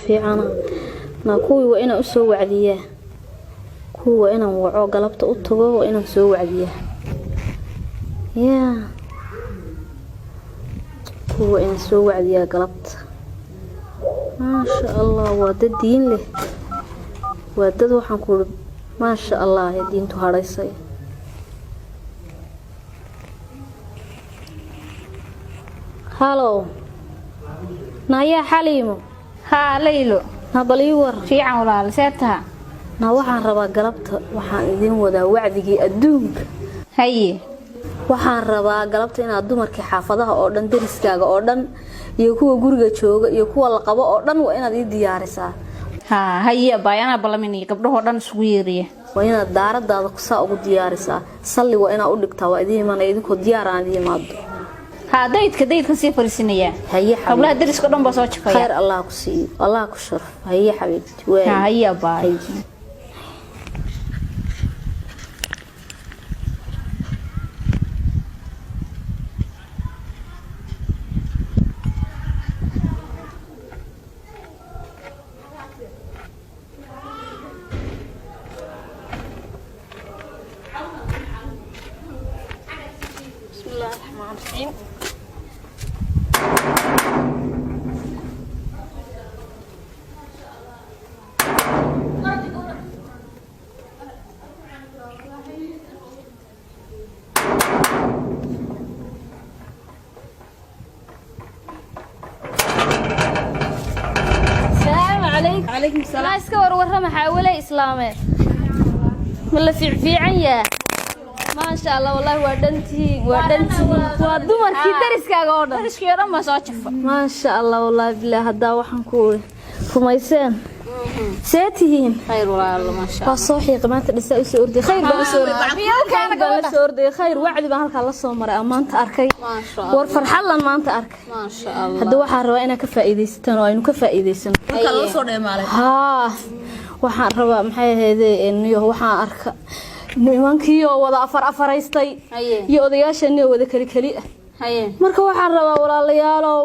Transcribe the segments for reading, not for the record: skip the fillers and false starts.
fiicana na kuwii waa inaan u soo wacdiyaa kuwa inaan waco galabta u tago oo inaan soo wacdiyaa kuwa inaan soo wacdiyaa galabta ما شاء الله ودد دين له ودد waxaan ku ما شاء الله diintu haraysay هالو نايا حليمو ها ليلو نبلي ور fiican walaal seetaha na waxaan rabaa galabta waxaan idin wadaa wacdigii adduunka haye waxaan rabaa galabta inaad dumarkii xaafadaha oo dhan dariskaaga oo dhan iyo kuwa guriga jooga iyo kuwa la qabo oo dhan waa inaad ii diyaarisaa haye bayana balamin gabdhaha dhan isugu yeeriye waa inaad daaradaada ku saa ugu diyaarisaa salli waa inaad u dhigtaa waa idin iman idinku diyaar aan idin imaado daydka sii fariisinaya haye qablaha dariska dhan ba soo jifaya khayr Allah ku siiyo Allah ku sharf haye xabiibti waa haye baay عليكم السلام ما اسكور ورمه حاوله اسلامه ولا في عيا ما شاء الله والله ودنتي ودمركي درسكاga oo dhan dariskii dhan ma soo jifo ما شاء الله والله بالله هدا waxaan ku kumaysan seetihiin khayr walaal ma sha Allah sooxi qamaanta dhisa u soo orday khayr baa soo orday khayr wacdi baan halka la soo maray amaanta arkay war farxad lan maanta arkay ma sha Allah hada waxaan rabaa inaan ka faa'iideystaan oo aynu ka faa'iideysano halka la soo dheemaalay waxaan rabaa maxay ahaydeen iyo waxaan arka nimankii oo wada afaraystay iyo odayaashani wada kali marka waxaan rabaa walaalayaalow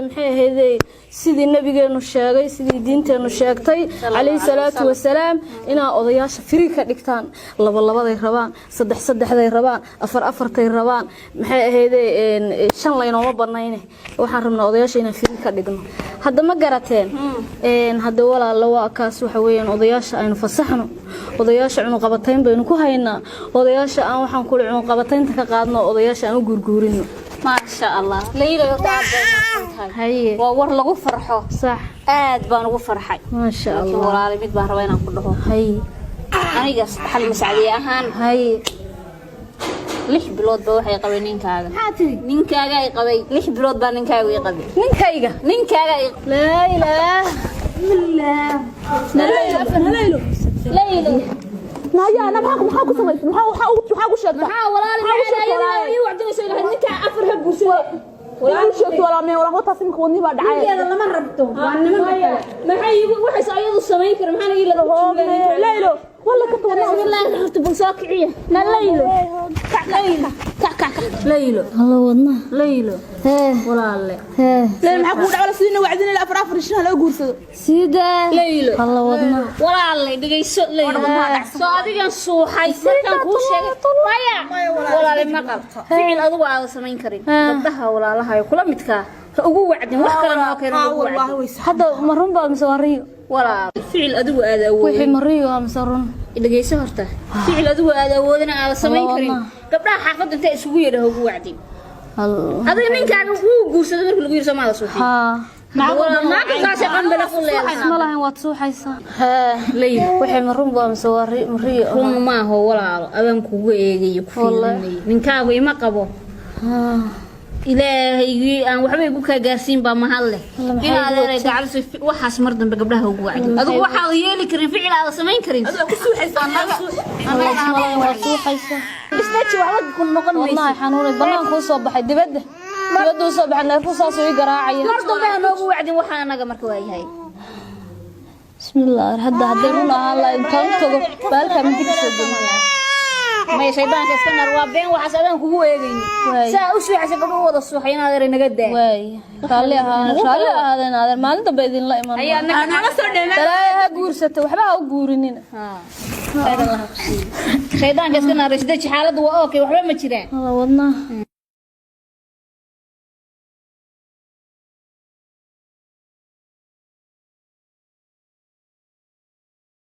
maxay ahaydeen sidii nabigeenu sheegay sidii diinteenu sheegtay kaleey salaatu wasalaam ina odayaasha firi ka dhigtaan labaday rabaan saddexday rabaan afartay rabaan maxay ahaydeen shan laynooma badnayne waxaan rabnaa odayaasha inaan firi ka dhigno hadda ma garateen hadda walaalo waa kaas waxa weeyaan odayaasha aynu fasaxno odayaasha cunug qabatayn baynu ku haynaa odayaasha aan waxaan ku cunug qabataynta ka qaadno odayaasha aan u gurguurino ما شاء الله ليلى وقعد هي وور لغو فرحو صح aad baan ugu farxay ما شاء الله walaal mid baan rabaa inaan ku dhaho هي aniga xal mas'aaliye ahaan هي 6 bilood ba waxay qabay ninkaaga ay qabay 6 bilood baa ninkaaga ay qabay ninkaaga لا اله الا الله ليلى نايا انا maxaa ku sameeyay maxaa ku sheegtay maxaa walaal maxay wacdinayso ilaahay ninka afar ha guursaday walaal sheegtay walaal mee walaal taas imka wadni baa dhacay iyada lama rabto waa nimanka maxay waxay ayadu sameyn kar maxaa ila leylo wala ka toona wallahi rabto bulsaakiye na leylo leylo halo wadna leylo walaal leylo maxaa ku dhacay sidina wacdinay afar shan la guursado sida leylo halo wadna walaal dhigayso leylo soo adigan suuxay markaan ku sheegay maya walaal ma qabto ficil adigu aad sameyn karin gabdhaha walaalaha ay kula midka ugu wacdin wax kale ma keenay wallahi hada marun baa masawariyo walaal ficil adigu aad awood wixii mariyo masarun dhageyso horta ficil adigu aad awoodina aad sameyn karin gabdhaha xaafadda inta isugu yeedho ugu wacdin adiga ninkaaga uu guursaday markii lagu yiri Soomaaliya suuxay naagta kaashay qanbala ku leeyahay malahan waad suuxaysaa leylo wixii marun baa mariyo ma ho walaal adan kugu eegayo ku fiirinay ninkaaga ima qabo ilaahay aan waxba igu ka gaarsiin ba mahal leh inaad ay gacalso waxaas mar dambe gabdhaha ugu wacdi adigu waxa la yeeli karin ficil aad sameyn karin adigu ku suuxaysan naga waa suuxaysa isbaaji waxba ku noqon mayso wallahi xanuun banaanka soo baxay dibadda soo baxay neerku saas u garaacay mar dambe aan ugu wacdin waxa anaga marka waa yahay bismillaah hadda hadaynu ahaan la intaan tago baalka mid ka soo galay ما شيطان كسكنر وبين وحسدان كوغو ايغين سا u suuxaysa gabdho wada suuxayna adeer naga daa way raalli ahaadeen adeer maalinta bay idin la iman ayaa naga soo dheelay talaa guursata waxba ha u guurinin shaytaan kasكنر sidii xaaladdu waa okay waxba ma jiraan wadna